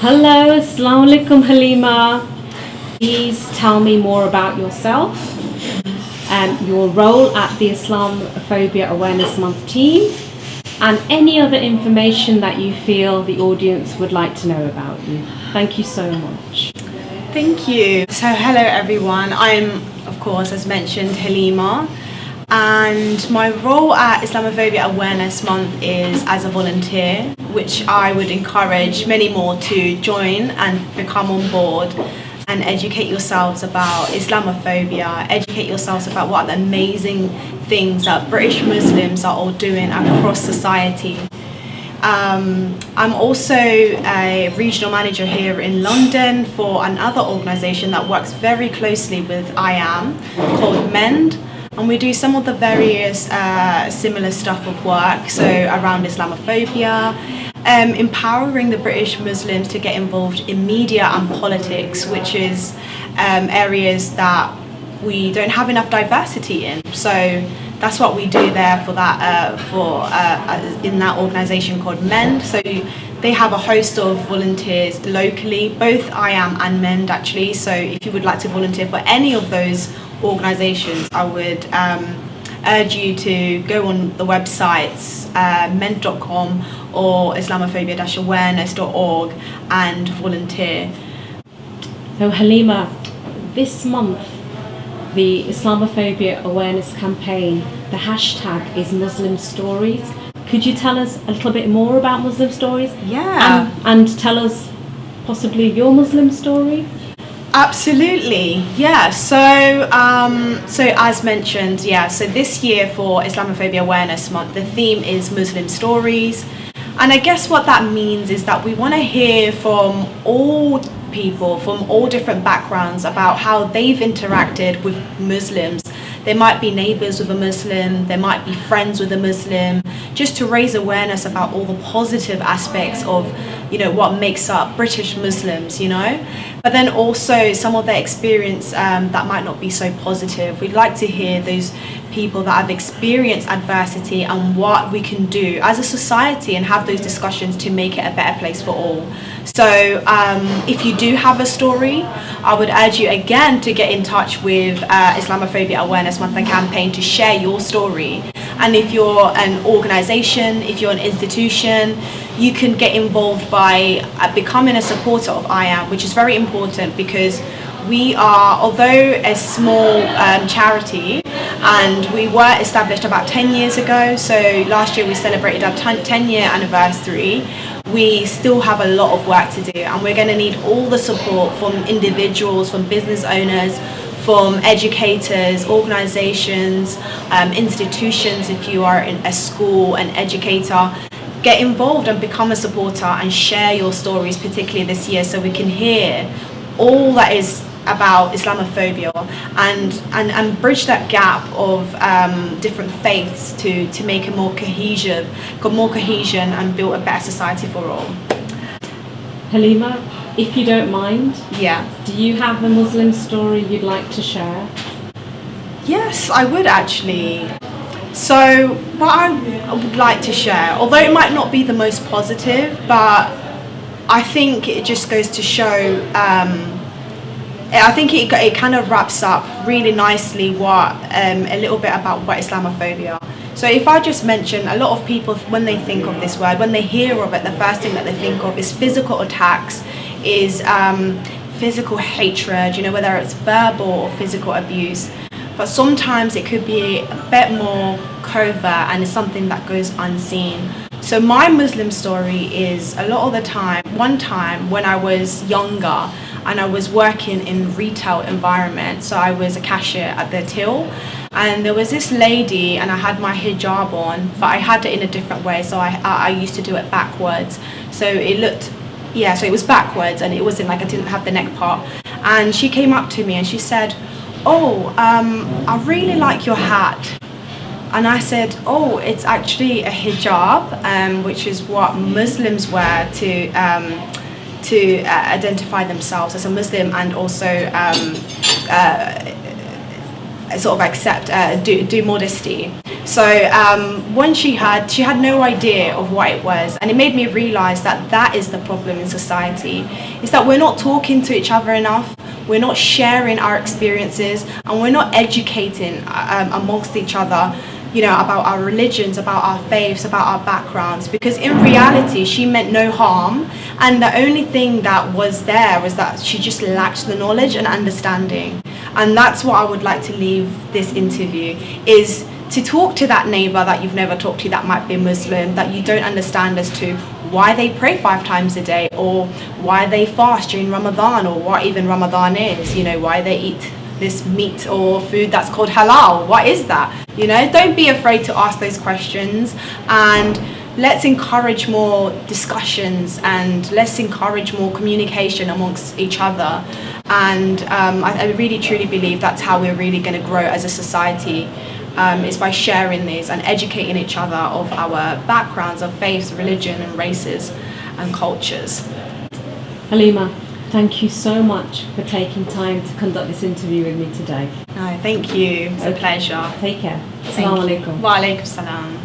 Hello, Assalamu alaikum, Halima. Please tell me more about yourself and your role at the Islamophobia Awareness Month team, and any other information that you feel the audience would like to know about you. Thank you so much. Thank you. So hello everyone. I'm, of course, as mentioned, Halima, and my role at Islamophobia Awareness Month is as a volunteer, which I would encourage many more to join and become on board and educate yourselves about Islamophobia, educate yourselves about what the amazing things that British Muslims are all doing across society. I'm also a regional manager here in London for another organisation that works very closely with IAM called MEND, and we do some of the various similar stuff of work, so around Islamophobia, empowering the British Muslims to get involved in media and politics, which is areas that we don't have enough diversity in. So that's what we do there for that in that organisation called MEND. So they have a host of volunteers locally, both IAM and MEND actually. So if you would like to volunteer for any of those organisations, I would urge you to go on the websites mend.com or islamophobia-awareness.org and volunteer. So Halima, this month the Islamophobia Awareness campaign, the hashtag is Muslim Stories. Could you tell us a little bit more about Muslim stories? Yeah. And tell us possibly your Muslim story? Absolutely, yeah. So as mentioned, so this year for Islamophobia Awareness Month, the theme is Muslim Stories. And I guess what that means is that we want to hear from all people from all different backgrounds about how they've interacted with Muslims. They might be neighbours with a Muslim, they might be friends with a Muslim, just to raise awareness about all the positive aspects of, what makes up British Muslims, But then also some of their experience that might not be so positive. We'd like to hear those people that have experienced adversity and what we can do as a society and have those discussions to make it a better place for all. So if you do have a story, I would urge you again to get in touch with Islamophobia Awareness Month campaign to share your story. And if you're an organisation, if you're an institution, you can get involved by becoming a supporter of IAM, which is very important because we are, although a small charity, and we were established about 10 years ago, so last year we celebrated our 10-year anniversary, we still have a lot of work to do, and we're going to need all the support from individuals, from business owners, from educators, organisations, institutions. If you are in a school, an educator, get involved and become a supporter and share your stories, particularly this year, so we can hear all that is about Islamophobia and bridge that gap of different faiths to make a more cohesion and build a better society for all. Halima, if you don't mind, do you have a Muslim story you'd like to share? Yes, I would actually. So what I would like to share, although it might not be the most positive, but I think it just goes to show, I think it kind of wraps up really nicely a little bit about what Islamophobia. So if I just mention, a lot of people, when they think of this word, when they hear of it, the first thing that they think of is physical attacks, is physical hatred, whether it's verbal or physical abuse. But sometimes it could be a bit more covert and it's something that goes unseen. So my Muslim story is a lot of the time, one time when I was younger and I was working in retail environment, so I was a cashier at the till, and there was this lady and I had my hijab on, but I had it in a different way, so I used to do it backwards. So it looked, so it was backwards and it wasn't like I didn't have the neck part. And she came up to me and she said, I really like your hat. And I said, it's actually a hijab, which is what Muslims wear to identify themselves as a Muslim, and also sort of accept, do modesty. So when she had no idea of what it was, and it made me realize that is the problem in society, is that we're not talking to each other enough, we're not sharing our experiences, and we're not educating amongst each other, about our religions, about our faiths, about our backgrounds, because in reality she meant no harm, and the only thing that was there was that she just lacked the knowledge and understanding. And that's what I would like to leave this interview, is to talk to that neighbor that you've never talked to that might be Muslim, that you don't understand as to why they pray 5 times a day, or why they fast during Ramadan, or what even Ramadan is, why they eat this meat or food that's called halal. What is that? Don't be afraid to ask those questions, and let's encourage more discussions, and let's encourage more communication amongst each other. And I really truly believe that's how we're really going to grow as a society, is by sharing these and educating each other of our backgrounds, of faiths, religion and races and cultures. Halima, thank you so much for taking time to conduct this interview with me today. No, thank you. It's a pleasure. Take care. Assalamu alaikum. Wa alaikum salam.